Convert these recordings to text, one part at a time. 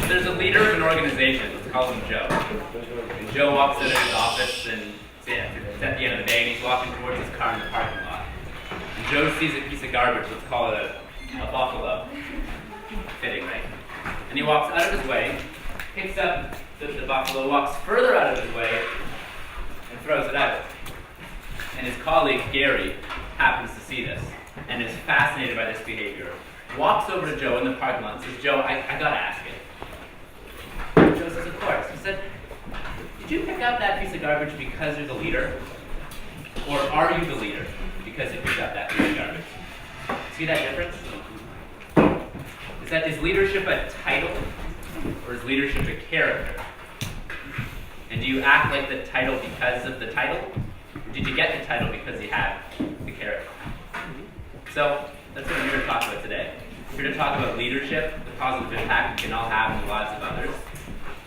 There's a leader of an organization, let's call him Joe. And Joe walks into his office and it's at the end of the day and he's walking towards his car in the parking lot. And Joe sees a piece of garbage, let's call it a buffalo. Fitting, right? And he walks out of his way, picks up the buffalo, walks further out of his way, and throws it out. And his colleague, Gary, happens to see this and is fascinated by this behavior. Walks over to Joe in the parking lot and says, Joe, I gotta ask it. Joe says, of course. He said, did you pick up that piece of garbage because you're the leader? Or are you the leader because you picked up that piece of garbage? See that difference? Is leadership a title or is leadership a character? And do you act like the title because of the title? Or did you get the title because you have the character? So that's what I'm here to talk about today. I'm here to talk about leadership, the positive impact we can all have in the lives of others,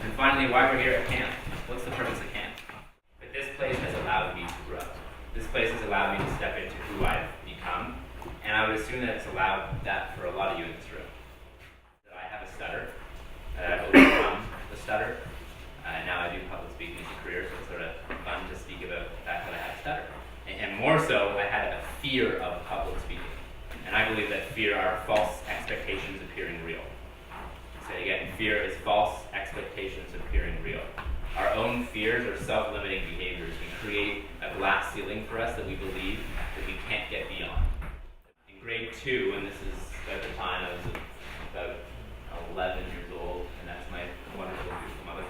and finally why we're here at camp. What's the purpose of camp? But this place has allowed me to grow. This place has allowed me to step into who I've become, and I would assume that it's allowed that for a lot of you in this room. That I have a stutter, that I've overcome the stutter, and now I do public speaking as a career, so it's sort of fun to speak about the fact that I have a stutter. And more so, I had a fear of public speaking. And I believe that fear are false expectations appearing real. So again, fear is false expectations appearing real. Our own fears are self-limiting behaviors. We create a glass ceiling for us that we believe that we can't get beyond. In grade 2, and this is at the time I was about 11 years old, and that's my wonderful, beautiful mother,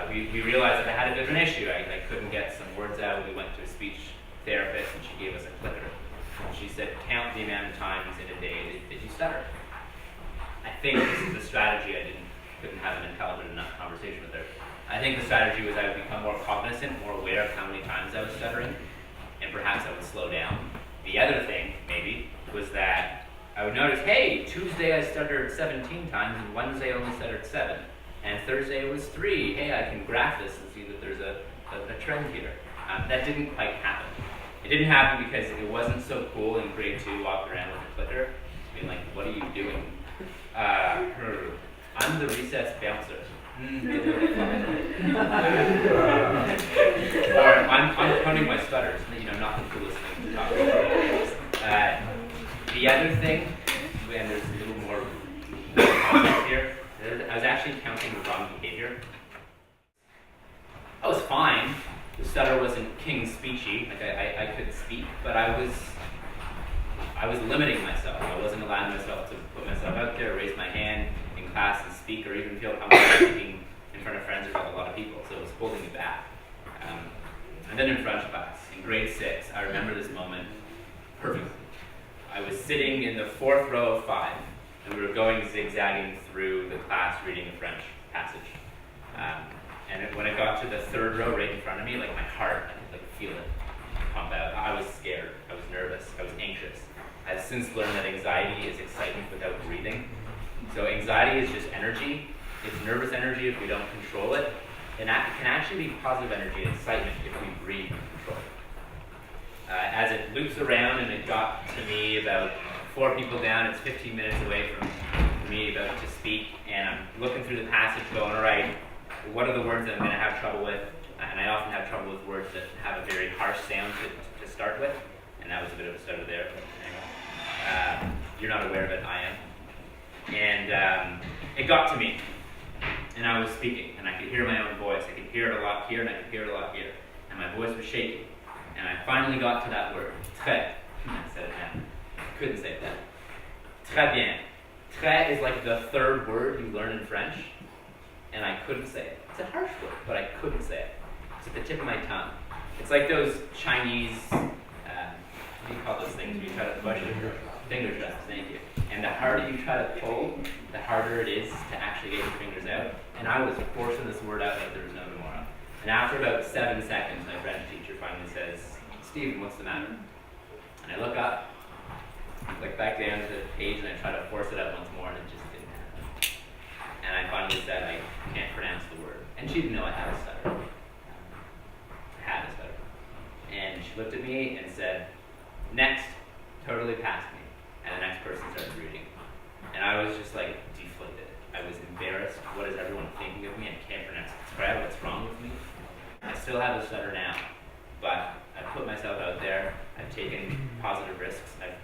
we realized that I had a bit of an issue. I couldn't get some words out. We went to a speech therapist, and she gave us a clicker. She said, count the amount of times in a day that you stutter. I think this is a strategy. I couldn't have an intelligent enough conversation with her. I think the strategy was I would become more cognizant, more aware of how many times I was stuttering, and perhaps I would slow down. The other thing, maybe, was that I would notice, hey, Tuesday I stuttered 17 times, and Wednesday I only stuttered 7, and Thursday it was 3. Hey, I can graph this and see that there's a trend here. That didn't quite happen. It didn't happen because it wasn't so cool in grade 2 walking around with a clicker, being like, what are you doing? I'm the recess bouncer. Or I'm counting my stutters, not the coolest thing to talk about. The other thing, and there's a little more context here, I was actually counting the wrong behavior. I was fine. The stutter wasn't king speechy, like I could speak, but I was limiting myself. I wasn't allowing myself to put myself out there, raise my hand in class and speak, or even feel comfortable speaking in front of friends or with a lot of people, so it was holding me back. And then in French class, in grade 6, I remember this moment perfectly. I was sitting in the 4th row of 5, and we were going zigzagging through the class reading a French passage. And when I got to the 3rd row right in front of me, like my heart, I could feel it pump out. I was scared, I was nervous, I was anxious. I've since learned that anxiety is excitement without breathing. So anxiety is just energy. It's nervous energy if we don't control it. And it can actually be positive energy and excitement if we breathe and control it. As it loops around and it got to me about 4 people down, it's 15 minutes away from me about to speak, and I'm looking through the passage going, all right, what are the words that I'm going to have trouble with? And I often have trouble with words that have a very harsh sound to start with, and that was a bit of a stutter there. But anyway, you're not aware of it, I am. And it got to me, and I was speaking, and I could hear my own voice. I could hear it a lot here, and I could hear it a lot here. And my voice was shaking, and I finally got to that word, très. I said it now. I couldn't say that. Très bien. Très is like the 3rd word you learn in French. And I couldn't say it. It's a harsh word, but I couldn't say it. It's at the tip of my tongue. It's like those Chinese, what do you call those things when you try to push your finger thrusts? Thank you. And the harder you try to pull, the harder it is to actually get your fingers out. And I was forcing this word out like there was no tomorrow. And after about 7 seconds, my French teacher finally says, Stephen, what's the matter? And I look up, look back down to the page, and I try to force it out once more, and it just didn't happen. And I finally said, I can't pronounce the word. And she didn't know I had a stutter. I had a stutter. And she looked at me and said, next, totally past me. And still have a stutter now, but I've put myself out there. I've taken positive risks. I've